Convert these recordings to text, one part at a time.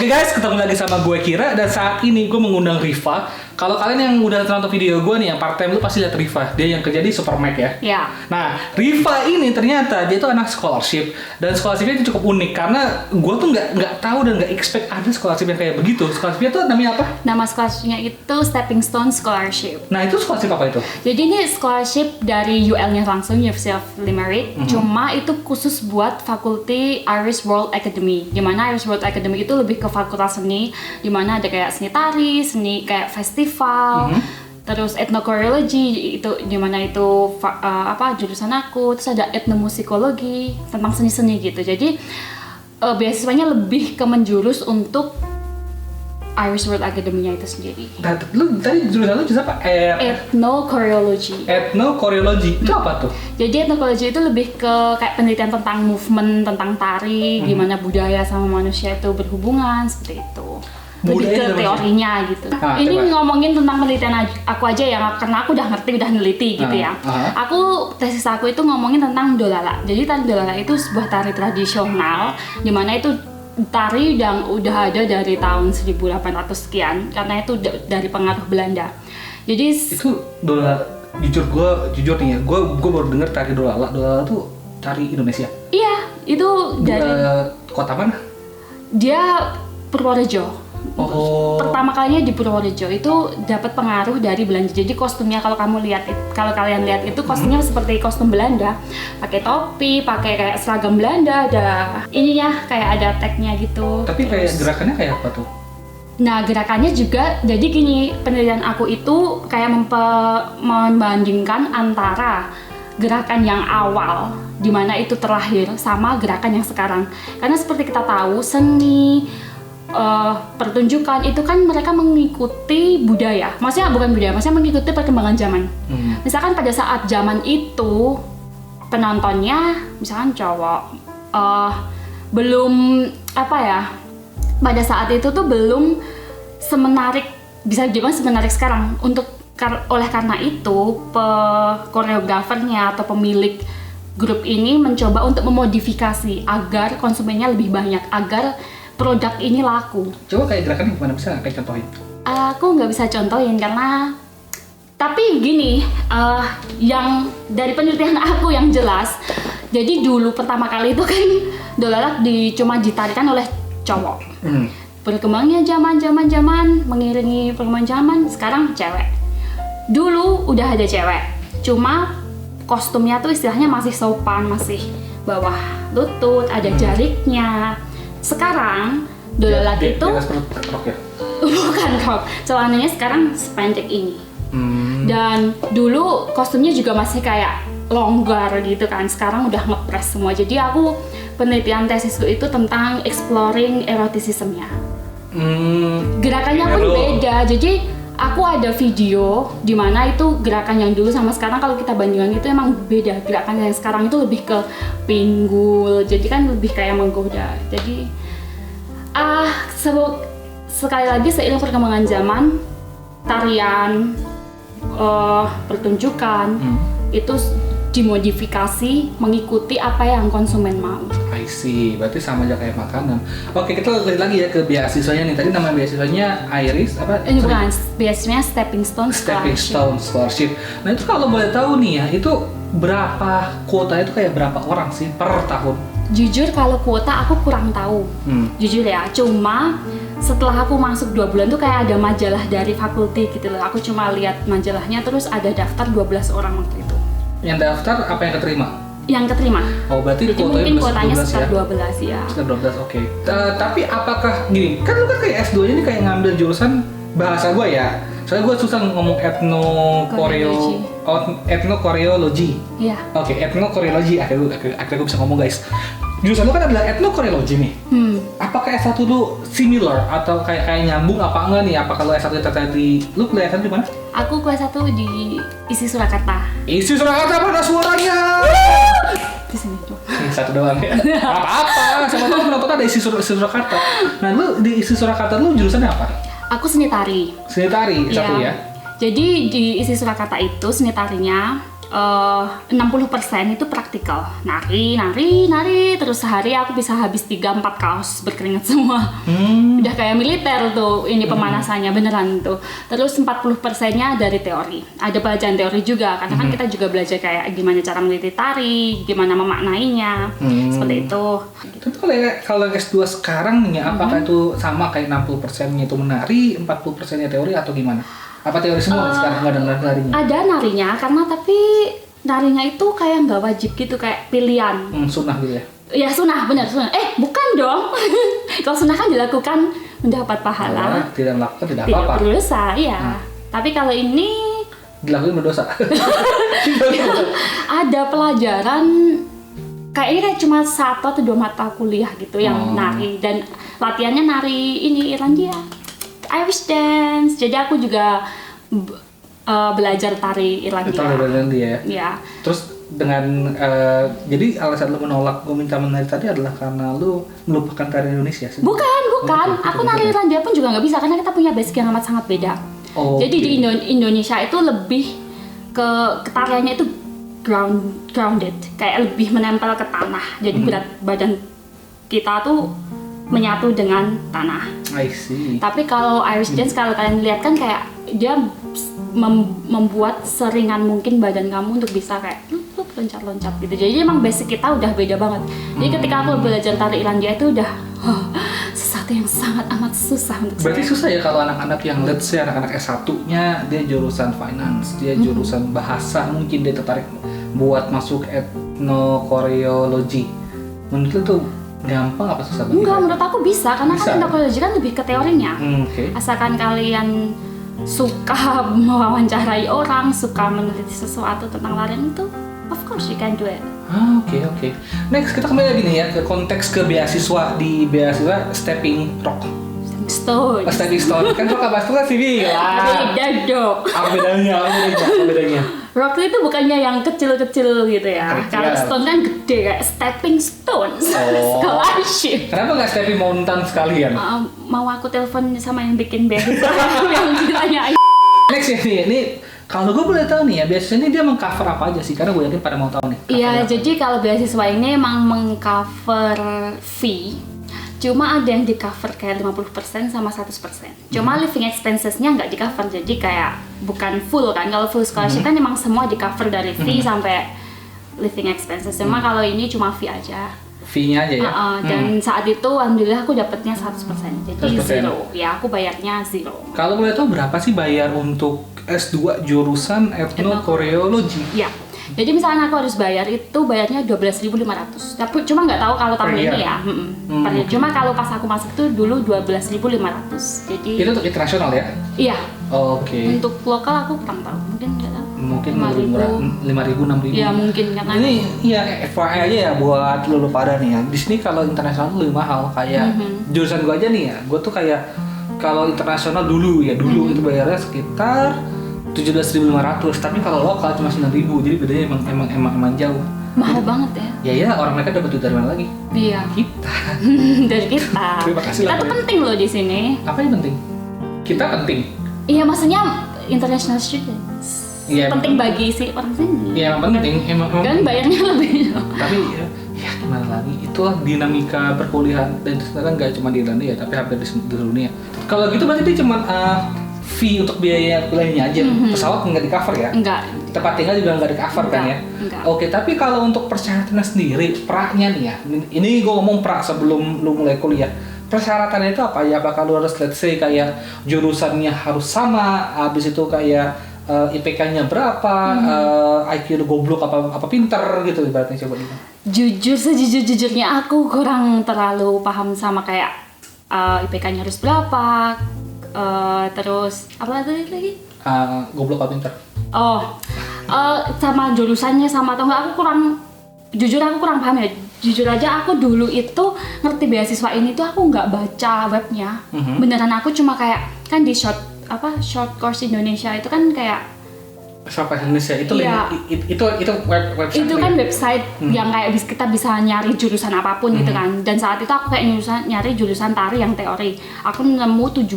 Oke guys, ketemu lagi sama gue Kira dan saat ini gue mengundang Riva. Kalau kalian yang udah nonton video gue nih yang part time lu pasti lihat Riva. Dia yang kerja di Supermac ya. Iya. Nah, Riva ini ternyata dia tuh anak scholarship dan scholarshipnya itu cukup unik karena gue tuh nggak tahu dan nggak expect ada scholarship yang kayak begitu. Scholarshipnya tuh namanya apa? Nama scholarshipnya itu Stepping Stone Scholarship. Nah, itu scholarship apa itu? Jadi ini scholarship dari UL-nya langsung, University of Limerick. Cuma itu khusus buat fakulti Irish World Academy. Dimana Irish World Academy itu lebih ke fakultas seni, dimana ada kayak seni tari, seni kayak festival, terus ethnochoreology itu dimana itu jurusan aku, terus ada etnomusikologi tentang seni-seni gitu. Jadi beasiswanya lebih ke menjurus untuk Irish World Academy-nya itu sendiri. Nah, lu tadi jurusan lu jurusan apa? Ethnochoreology. Ethnochoreology itu apa tuh? Jadi ethnochoreology itu lebih ke kayak penelitian tentang movement, tentang tari, gimana budaya sama manusia itu berhubungan, seperti itu. Lebih Budaya ke teorinya gitu. Nah, ini coba. ngomongin tentang penelitian aku aja ya, karena aku udah ngerti, udah neliti gitu ya. Tesis aku itu ngomongin tentang dolala. Jadi tari dolala itu sebuah tari tradisional, dimana itu tari yang udah ada dari tahun 1800 sekian, karena itu dari pengaruh Belanda. Jadi itu dolala, jujur nih ya, gue baru denger tari dolala. Dolala tuh tari Indonesia. iya, itu dari Kota mana? dia Purworejo. Oh. Pertama kalinya di Purworejo itu dapat pengaruh dari Belanda. Jadi kostumnya kalau kalian lihat itu kostumnya seperti kostum Belanda, pakai topi, pakai kayak seragam Belanda, ada ininya kayak ada tagnya gitu. Tapi kayak gerakannya kayak apa tuh? Nah, gerakannya juga jadi gini, penelitian aku itu kayak membandingkan antara gerakan yang awal di mana itu terlahir sama gerakan yang sekarang. Karena seperti kita tahu, seni pertunjukan itu kan mereka mengikuti budaya. Maksudnya bukan budaya, maksudnya mengikuti perkembangan zaman. Misalkan pada saat zaman itu penontonnya misalkan cowok belum pada saat itu tuh belum semenarik, bisa dibilang semenarik sekarang. Oleh karena itu koreografernya atau pemilik grup ini mencoba untuk memodifikasi agar konsumennya lebih banyak, agar produk ini laku. Coba kayak gerakannya gimana, bisa nggak kayak contohin? Aku nggak bisa contohin karena, tapi gini, yang dari penelitian aku yang jelas, jadi dulu pertama kali itu kan dolala cuma ditarikan oleh cowok. Berkembangnya zaman mengiringi perkembangan zaman, sekarang cewek. Dulu udah ada cewek, cuma kostumnya tuh istilahnya masih sopan, masih bawah lutut, ada jariknya. Sekarang dolala itu rok ya? Bukan rok, celananya sekarang sependek ini. Dan dulu kostumnya juga masih kayak longgar gitu kan, sekarang udah ngepres semua. Jadi aku penelitian tesisku itu tentang exploring eroticism-nya. Gerakannya pun beda, jadi aku ada video di mana itu gerakan yang dulu sama sekarang kalau kita bandingkan itu emang beda. Gerakan yang sekarang itu lebih ke pinggul, jadi kan lebih kayak menggoda. Jadi sekali lagi seiring perkembangan zaman, tarian, pertunjukan itu dimodifikasi mengikuti apa yang konsumen mau. I see, berarti sama aja kayak makanan. Oke, kita balik lagi ya ke beasiswanya nih. Tadi nama beasiswanya Iris apa? Ini bukan, beasiswanya Stepping Stone Scholarship. Nah itu kalau boleh tahu nih ya, itu berapa kuota itu kayak berapa orang sih per tahun? Jujur kalau kuota aku kurang tahu. Jujur ya, cuma setelah aku masuk 2 bulan tuh kayak ada majalah dari fakulti gitu loh. Aku cuma lihat majalahnya, terus ada daftar 12 orang waktu itu. Yang daftar apa yang keterima? Yang keterima. Oh, berarti jadi mungkin kuotanya 12 sekitar 12 ya. Sekitar 12, oke. Tapi apakah gini, kan lu kan kayak S2 ini kayak ngambil jurusan bahasa gue ya. Soalnya gue susah ngomong ethnochoreology. Iya. Oke, ethnochoreology. Akhirnya gue bisa ngomong, guys. Jurusan lu kan adalah ethnochoreology nih. Apakah S1 lu similar atau kayak nyambung apa enggak nih? Apa kalau S1 tadi lu kuliah S1 di mana? Aku kelas 1 di ISI Surakarta. ISI Surakarta, mana suaranya? Di sini tuh. Satu doang ya. Apa-apa, sama tahu penonton ada ISI Surakarta. Nah, lu di ISI Surakarta lu jurusannya apa? Aku seni tari. Seni tari, satu ya. Jadi di ISI Surakarta itu seni tarinya 60% itu praktikal. Nari, terus sehari aku bisa habis 3-4 kaos berkeringat semua. Udah kayak militer tuh ini pemanasannya beneran tuh. Terus 40%-nya dari teori. Ada pelajaran teori juga, karena kan kita juga belajar kayak gimana cara meneliti tari, gimana memaknainya, seperti itu. Tapi kalau S2 sekarang nih, apakah itu sama kayak 60%-nya itu menari, 40%-nya teori atau gimana? Apa teori semua sekarang nggak ada narinya? Ada narinya, karena tapi narinya itu kayak nggak wajib gitu, kayak pilihan. Sunnah gitu ya? Ya sunnah, benar sunnah. Bukan dong. Kalau sunnah kan dilakukan mendapat pahala. Tidak melakukan tidak Tidak apa-apa. berdosa, iya. Tapi kalau ini Dilakukan berdosa. ada pelajaran kayaknya cuma 1 atau 2 mata kuliah gitu yang nari, dan latihannya nari ini Irlandia, Irish dance. Jadi aku juga belajar tari Irlandia. Tari Irlandia ya. Ya. Terus dengan jadi alasan lu menolak gue minta menari tadi adalah karena lu melupakan tari Indonesia sih? Bukan. Aku nari Irlandia pun juga nggak bisa karena kita punya basic yang amat sangat beda. Jadi di Indonesia itu lebih ke tariannya itu grounded, kayak lebih menempel ke tanah. Jadi berat badan kita tuh menyatu dengan tanah. I see. Tapi kalau Irish dance kalau kalian lihat kan kayak dia membuat seringan mungkin badan kamu untuk bisa kayak loncat-loncat gitu. Jadi emang basic kita udah beda banget. Jadi ketika aku belajar tari Irlandia itu udah sesuatu yang sangat amat susah untuk Berarti saya. susah ya kalau anak-anak yang let's say anak-anak S1-nya dia jurusan finance, dia jurusan bahasa, mungkin dia tertarik buat masuk etnokoreologi. Menurut lu tuh gampang apa susah banget? Enggak, menurut aku bisa karena Bisa. kan etnokoreologi kan lebih ke teorinya. Oke. Asalkan kalian suka mewawancarai orang, suka meneliti sesuatu tentang tarian itu, of course you can do it. Oke. Next kita kembali lagi nih ya ke konteks ke beasiswa di beasiswa Stepping Rock. Stone. Stepping Stone kan rock apa kan CV lah. Beda dong. Apa bedanya? Rock itu bukannya yang kecil-kecil gitu ya. Kecil. Kalau stone kan gede kayak stepping stones. Scholarship. Kenapa nggak Stepping Mountain sekalian? Mau aku telepon sama yang bikin beasiswa yang ditanyain. Next ya nih, ini kalau gue boleh tahu nih ya, biasanya dia mengcover apa aja sih? Karena gue yakin pada mau tahu nih. Iya, jadi kalau beasiswa ini emang mengcover fee. Cuma ada yang di cover kayak 50% sama 100%. Cuma living expenses-nya nggak di cover, jadi kayak bukan full kan. Kalau full scholarship kan emang semua di cover dari fee sampai living expenses. Cuma kalau ini cuma fee aja. Fee-nya aja ya? Dan saat itu alhamdulillah aku dapatnya 100%. Jadi 100%. zero. Ya aku bayarnya zero. Kalau boleh tahu berapa sih bayar untuk S2 jurusan etnokoreologi? Ya. Jadi misalnya aku harus bayar itu bayarnya 12.500. Tapi cuma nggak tahu kalau tahun Per year? ini ya. Per year. Cuma kalau pas aku masuk itu dulu 12.500. Jadi Itu untuk internasional ya? iya. Oke. Untuk lokal aku kurang tahu. Mungkin nggak tahu. Mungkin 5.000. 5.000, 6.000. Ya mungkin karena Ini ya FYI aja ya buat lu pada nih ya. Di sini kalau internasional tuh lebih mahal kayak jurusan gua aja nih ya. Gua tuh kayak kalau internasional dulu itu bayarnya sekitar 17.500, tapi kalau lokal cuma 9.000. Jadi bedanya emang jauh. mahal banget ya. Ya orang mereka dapat duit dari mana lagi? Iya. Kita. Dari kita. Terima kasih Kita lah, tuh ya. penting loh di sini. Apa yang penting? Kita penting. Iya, maksudnya international students. Iya, Penting bagi si orang sini. Iya emang penting. Emang Kan bayarnya lebih. tapi ya gimana lagi, itulah dinamika perkuliahan dan sekarang nggak cuma di Irlandia tapi hampir di seluruh dunia. Kalau gitu berarti dia cuma fee untuk biaya kuliahnya aja, pesawat nggak di cover ya? Enggak. Tempat tinggal juga nggak di cover kan ya? Enggak. Oke, tapi kalau untuk persyaratannya sendiri, pra-nya nih ya, ini gue ngomong pra sebelum lu mulai kuliah. Persyaratannya itu apa ya? Apakah lu harus let's say kayak jurusannya harus sama, habis itu kayak IPK-nya berapa, IQ lu goblok apa pinter gitu ibaratnya, coba gitu. Jujur sejujur-jujurnya aku kurang terlalu paham sama kayak IPK-nya harus berapa, terus apa lagi? Goblok apa pinter? Sama jurusannya sama atau enggak, aku kurang paham ya. Jujur aja aku dulu itu ngerti beasiswa ini tuh aku nggak baca webnya. Beneran aku cuma kayak kan di short course Indonesia itu kan kayak Short Indonesia itu iya. itu website Itu kan website yang kayak kita bisa nyari jurusan apapun gitu kan. Dan saat itu aku kayak nyari jurusan tari yang teori. Aku nemu 17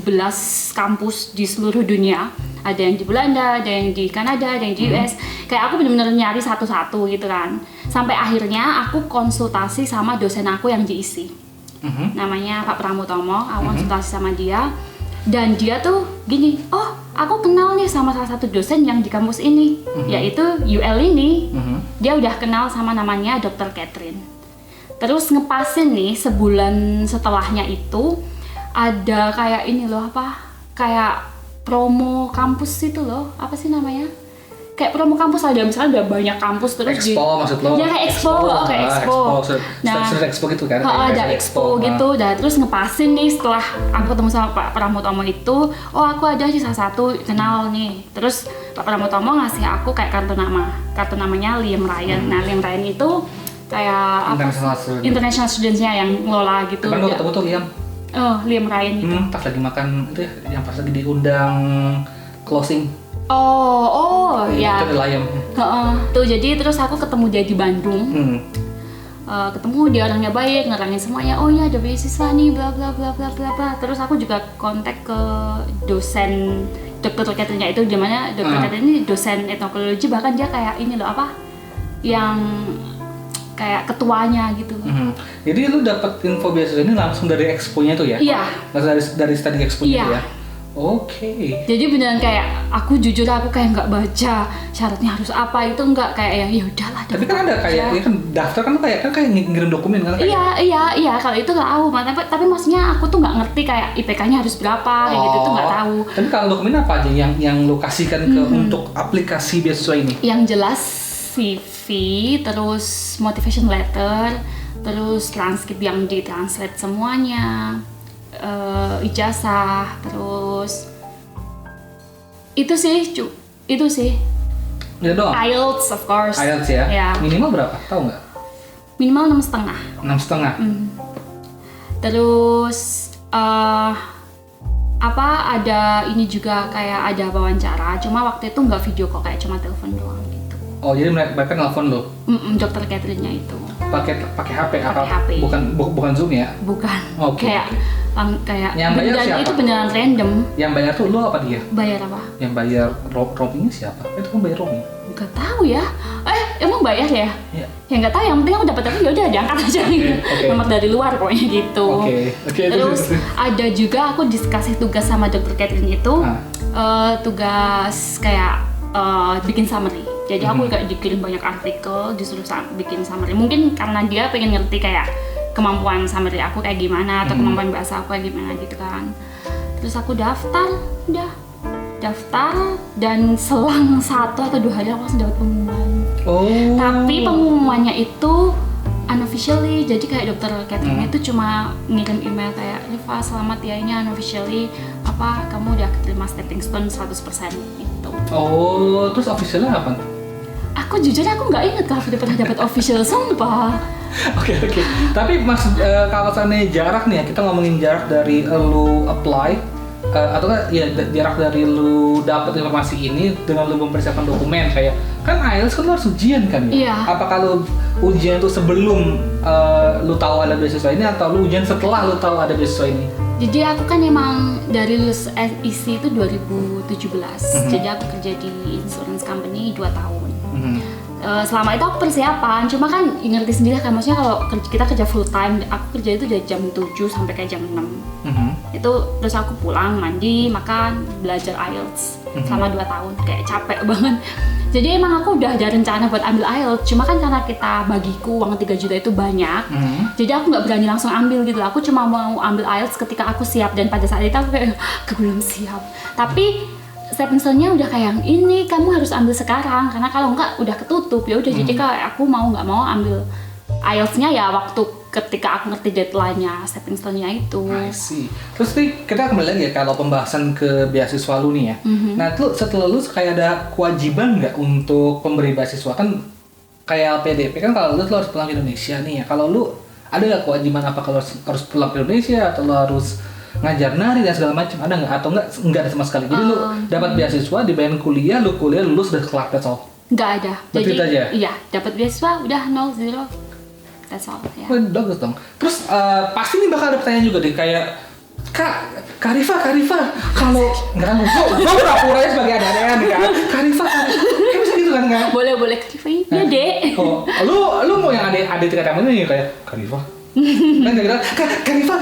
kampus di seluruh dunia. Ada yang di Belanda, ada yang di Kanada, ada yang di US. kayak aku bener-bener nyari satu-satu gitu kan. Sampai akhirnya aku konsultasi sama dosen aku yang GEC. Namanya Pak Pramutomo, aku konsultasi sama dia. Dan dia tuh gini, oh aku kenal nih sama salah satu dosen yang di kampus ini, yaitu UL ini. Dia udah kenal sama namanya Dr. Catherine. Terus ngepasin nih sebulan setelahnya itu ada kayak ini loh kayak promo kampus itu loh, apa sih namanya? Kayak promo kampus ada, misalnya udah banyak kampus terus Expo maksud lo? Ya kayak Expo. Nah, Expo gitu kan? Ada Expo gitu, dan terus ngepasin nih setelah aku ketemu sama Pak Pramutomo itu, oh aku ada sih salah satu kenal nih. Terus Pak Pramutomo ngasih aku kayak kartu namanya Liam Ryan. Nah Liam Ryan itu kayak international students-nya yang ngelola gitu. Kapan lo ketemu tuh Liam? Oh Liam Ryan itu. Pas lagi makan itu ya, yang pas lagi diundang closing. Oh ya. Itu Liam. Tuh jadi terus aku ketemu dia di Bandung. Ketemu dia orangnya baik, ngerangin semuanya. Oh ya ada beasiswa nih, bla bla bla bla bla bla. Terus aku juga kontak ke dosen Dr. Catherine-nya itu, di mana Dr. Catherine ini dosen etnologi, bahkan dia kayak ini loh yang kayak ketuanya gitu. Jadi lu dapet info beasiswa ini langsung dari expo-nya tuh ya? Iya. Langsung dari study expo-nya iya. ya? Oke. Jadi beneran kayak aku jujur aku kayak nggak baca syaratnya harus apa, itu nggak kayak ya udahlah. Tapi kan ada kayak ya kan daftar kan kayak ngirim dokumen kan? Iya kalau itu nggak tahu, tapi maksudnya aku tuh nggak ngerti kayak IPK-nya harus berapa kayak gitu tuh nggak tahu. Tapi kalau dokumen apa aja yang lu kasihkan ke untuk aplikasi beasiswa ini? Yang jelas CV, terus motivation letter, terus transkrip yang ditranslate semuanya. Ijazah, terus itu sih. Ya doang. IELTS of course. IELTS ya. Ya. Minimal berapa? Tahu nggak? Minimal 6,5. 6,5. Terus ada ini juga kayak ada wawancara. Cuma waktu itu nggak video kok, kayak cuma telepon doang gitu. Oh jadi mereka nelfon lo? Dr. Catherine-nya itu. Pakai HP apa? HP. Bukan Zoom ya? Bukan. Oke. Kayak yang bayar siapa? Itu beneran random. Yang bayar tuh lo apa dia? Bayar apa? Yang bayar roamingnya siapa? Itu kan bayar roaming. Nggak tahu ya. Emang bayar ya? Iya. Ya nggak tahu. Yang penting aku dapat ya udah diangkat aja gitu. Nomor dari luar pokoknya gitu. Oke. Terus ada juga aku dikasih tugas sama Dr. Catherine itu tugas kayak bikin summary. Jadi aku kayak dikirim banyak artikel, disuruh bikin summary. Mungkin karena dia pengen ngerti kayak kemampuan summary aku kayak gimana atau kemampuan bahasa aku kayak gimana gitu kan. Terus aku daftar dan selang 1 atau 2 hari aku langsung dapat pengumuman. Tapi pengumumannya itu unofficially, jadi kayak Dr. Catherine itu cuma ngirim email kayak Riva selamat ya, ini unofficially kamu udah keterima stepping stone 100% gitu. Terus officialnya apa? Aku jujur aku nggak inget kalau udah pernah dapat official, sumpah. Oke. Tapi maksud kalau seandainya jarak nih ya, kita ngomongin jarak dari lu apply atau kan ya jarak dari lu dapat informasi ini dengan lu mempersiapkan dokumen kayak kan IELTS kan lu harus ujian kan ya? Iya. Apakah lu ujian itu sebelum lu tahu ada beasiswa ini atau lu ujian setelah lu tahu ada beasiswa ini? Jadi aku kan emang dari lulus SEC itu 2017. Jadi aku kerja di insurance company 2 tahun. Selama itu aku persiapan, cuma kan ngerti sendiri kan, maksudnya kalau kita kerja full time, aku kerja itu dari jam 7 sampai kayak jam 6. Itu terus aku pulang, mandi, makan, belajar IELTS selama 2 tahun, kayak capek banget. Jadi emang aku udah ada rencana buat ambil IELTS, cuma kan karena kita bagiku uang 3 juta itu banyak, jadi aku nggak berani langsung ambil gitu. Aku cuma mau ambil IELTS ketika aku siap, dan pada saat itu aku kayak belum siap. Tapi stepping stone-nya udah kayak ini, kamu harus ambil sekarang karena kalau enggak udah ketutup. Ya udah jadi kayak aku mau nggak mau ambil IELTS-nya ya waktu ketika aku ngerti deadline-nya stepping stone-nya itu. I see. Terus nih kita kembali lagi ya kalau pembahasan ke beasiswa lu nih ya. Nah itu setelah lu kayak ada kewajiban nggak untuk pemberi beasiswa, kan kayak LPDP kan kalau lu harus pulang ke Indonesia nih ya. Kalau lu ada nggak kewajiban apa kalau harus pulang ke Indonesia atau lu harus ngajar nari dan segala macam, ada nggak? Atau nggak ada sama sekali? Jadi lu dapat beasiswa, dibayar kuliah, lu kuliah lulus udah kelar, that's all? Nggak ada. Betul jadi aja? Iya, dapat beasiswa udah 0-0, that's all ya. Bagus dong. Terus pasti nih bakal ada pertanyaan juga deh kayak Kak Riva, kalau nggak gue pura-puranya sebagai ada-adaan nih kan, Kak Riva, kayak bisa gitu kan nggak? boleh Karifa. Iya, Dek. Oh, lu mau yang ada tingkat yang ini kayak Karifa. Kan dia bilang, Karifa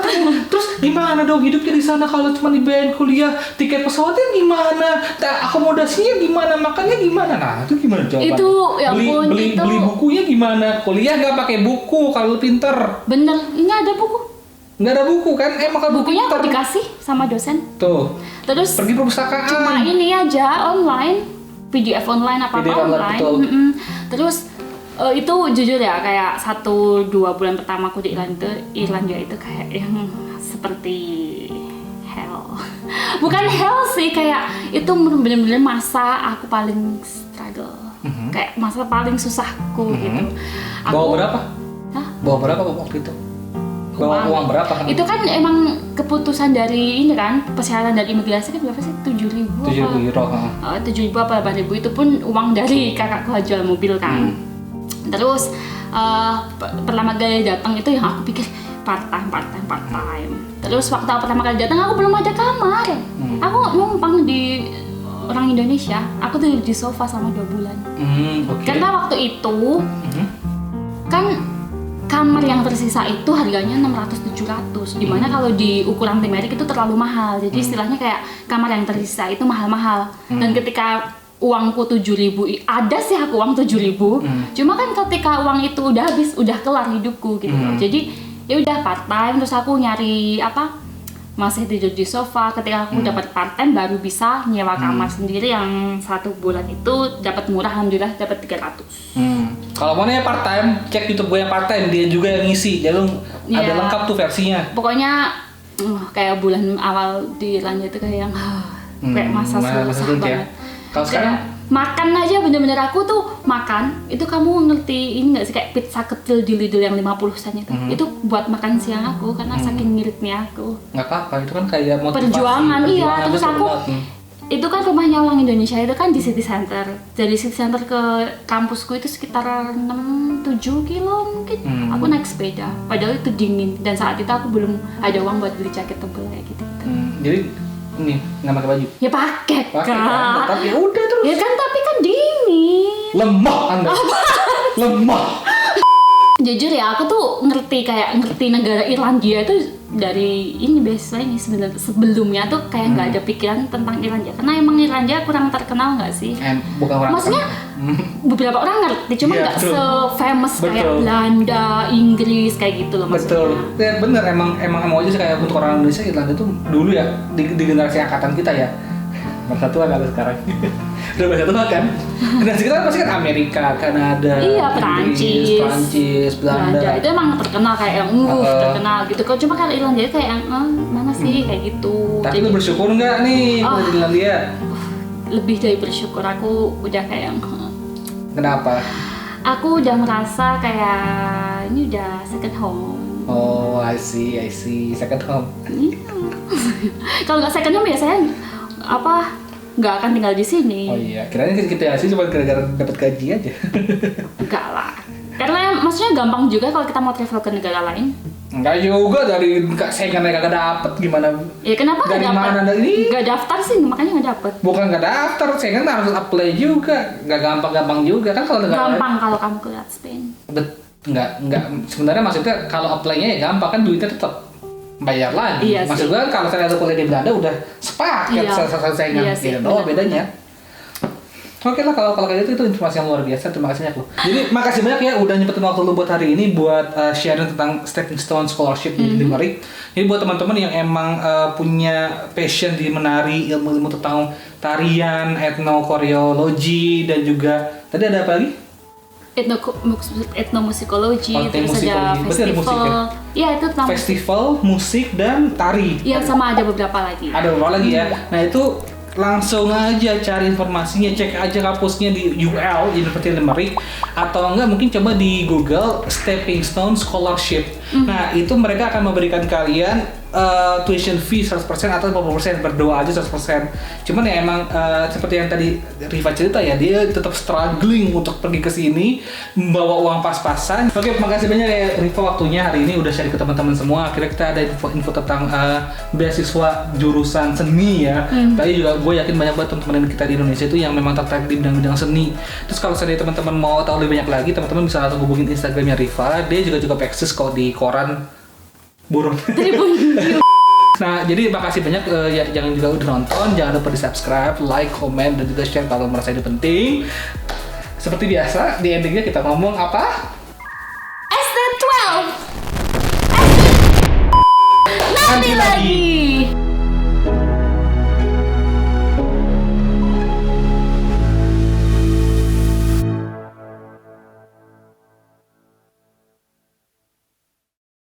kamu terus gimana dong hidupnya di sana kalau cuma dibayar kuliah, tiket pesawatnya gimana, akomodasinya gimana, makannya gimana, nah itu gimana jawabannya? Itu ya ampun, beli bukunya gimana, kuliah nggak pakai buku kalau lu pinter. Bener, ini ada buku. Nggak ada buku kan, emang kalau Bukunya pinter dikasih sama dosen. tuh. Terus Pergi perpustakaan. cuma ini aja online, PDF online apa PDF online, betul. Terus itu jujur ya kayak 1-2 bulan pertama aku di Irlandia itu kayak yang seperti hell. Bukan hell sih, kayak itu bener-bener masa aku paling struggle. Kayak masa paling susahku gitu. Bawa berapa? Hah? Bawa berapa waktu itu? Bawa uang berapa? Itu kan emang keputusan dari ini kan, persyaratan dari imigrasi kan berapa sih? 7.000 €7.000. 7.000 apa 8.000 itu pun uang dari kakakku jual mobil kan. Terus pertama kali datang itu yang aku pikir part time. Terus waktu aku pertama kali datang aku belum ada kamar. Aku numpang di orang Indonesia. Aku tuh di sofa selama 2 bulan. Okay. Karena waktu itu kan kamar yang tersisa itu harganya 600-700. Dimana kalau di ukuran Timerik itu terlalu mahal. Jadi istilahnya kayak kamar yang tersisa itu mahal-mahal. Dan ketika uangku 7.000, ada sih aku uang 7.000. Cuma kan ketika uang itu udah habis, udah kelar hidupku gitu. Jadi ya udah part time, terus aku nyari masih tidur di sofa. Ketika aku dapat part time baru bisa nyewa kamar sendiri yang 1 bulan itu dapat murah, alhamdulillah dapat 300. Kalau mau ya part time, cek YouTube gue yang part time, dia juga yang ngisi. Jadi ada lengkap tuh versinya. Pokoknya kayak bulan awal di Irlandia itu kayak yang kayak masa susah banget. Kalau sekarang makan aja bener-bener aku tuh makan itu, kamu ngerti ini nggak sih kayak pizza kecil di Lidl yang 50 sen itu buat makan siang aku karena saking ngiritnya aku. Nggak apa-apa, itu kan kayak motivasi perjuangan iya. Terus aku betul. Itu kan rumahnya orang Indonesia itu kan di city center. Dari city center ke kampusku itu sekitar 6-7 kilo mungkin. Aku naik sepeda padahal itu dingin dan saat itu aku belum ada uang buat beli jaket tebal kayak gitu. Jadi ini nggak pakai baju? Ya pakai kan, tapi udah terus. Ya kan tapi kan dingin. Lemah Anda. Lemah. Jujur ya aku tuh ngerti negara Irlandia itu dari ini biasanya sebelumnya tuh kayak nggak ada pikiran tentang Irlandia karena emang Irlandia kurang terkenal nggak sih? Bukan orang. Maksudnya beberapa orang ngerti cuma nggak se-famous kayak Belanda, Inggris kayak gitu loh maksudnya. Betul. Ya bener emang aja sih kayak untuk orang Indonesia Irlandia tuh dulu ya di generasi angkatan kita ya. Bahasa tua kalau sekarang. Udah bahasa tua kan? Generasi kita pasti kan Amerika, Kanada, iya, Prancis, Belanda. Itu emang terkenal kayak yang terkenal gitu. Kok cuma kalau Irlandia kayak yang mana sih kayak gitu. Tapi lu bersyukur nggak nih di Irlandia? Lebih dari bersyukur, aku udah kayak yang kenapa? Aku udah merasa kayak ini udah second home. Oh, I see, second home. Kalau nggak second home biasanya nggak akan tinggal di sini. Oh iya, kirain kita sih cuma gara-gara dapat gaji aja. Enggak lah, karena maksudnya gampang juga kalau kita mau travel ke negara lain. Enggak juga, dari saingan kagak dapet gimana? Ya kenapa dari nggak mana dari? Nggak daftar sih, makanya nggak dapet. Bukan nggak daftar, saingan harus apply juga. Nggak gampang juga kan kalau negara gampang lain. Kalau kamu ke Spain. Nggak. Sebenarnya maksudnya kalau apply-nya ya gampang kan, duitnya tetap bayar lagi. Iya maksud gue kalau saya ada kuliah di Belanda udah sepaket saingan. Iya sih, doang bedanya. Oke lah kalau kayak gitu, itu informasi yang luar biasa. Terima kasih banyak lo. Jadi makasih banyak ya udah nyempetin waktu lu buat hari ini buat sharing tentang Stepping Stone Scholarship di Limerick. Jadi buat teman-teman yang emang punya passion di menari, ilmu-ilmu tentang tarian, etnokoreologi dan juga tadi ada apa lagi? Etnomusikologi, terus ada festival. Iya itu tentang festival, musik dan tari. Iya sama ada beberapa lagi. Ada beberapa lagi ya. Nah itu langsung aja cari informasinya, cek aja kampusnya di UL, University Limerick, atau enggak mungkin coba di Google Stepping Stone Scholarship. Nah itu mereka akan memberikan kalian tuition fee 100% atau 50%, berdoa aja 100%. Cuman ya emang seperti yang tadi Riva cerita ya, dia tetap struggling untuk pergi ke sini, membawa uang pas-pasan. Oke, makasih banyak ya Riva waktunya hari ini udah share ke teman-teman semua. Akhirnya kita ada info tentang beasiswa jurusan seni ya. Tapi juga gue yakin banyak banget teman-teman kita di Indonesia itu yang memang tertarik di bidang-bidang seni. Terus kalau seandainya teman-teman mau tahu lebih banyak lagi, teman-teman bisa langsung hubungin Instagramnya Riva. Dia juga eksis kok di koran burung. Nah, jadi makasih banyak yang juga udah nonton. Jangan lupa di subscribe, like, comment, dan juga share kalau merasa ini penting. Seperti biasa, di endingnya kita ngomong apa? ST12 nanti lagi.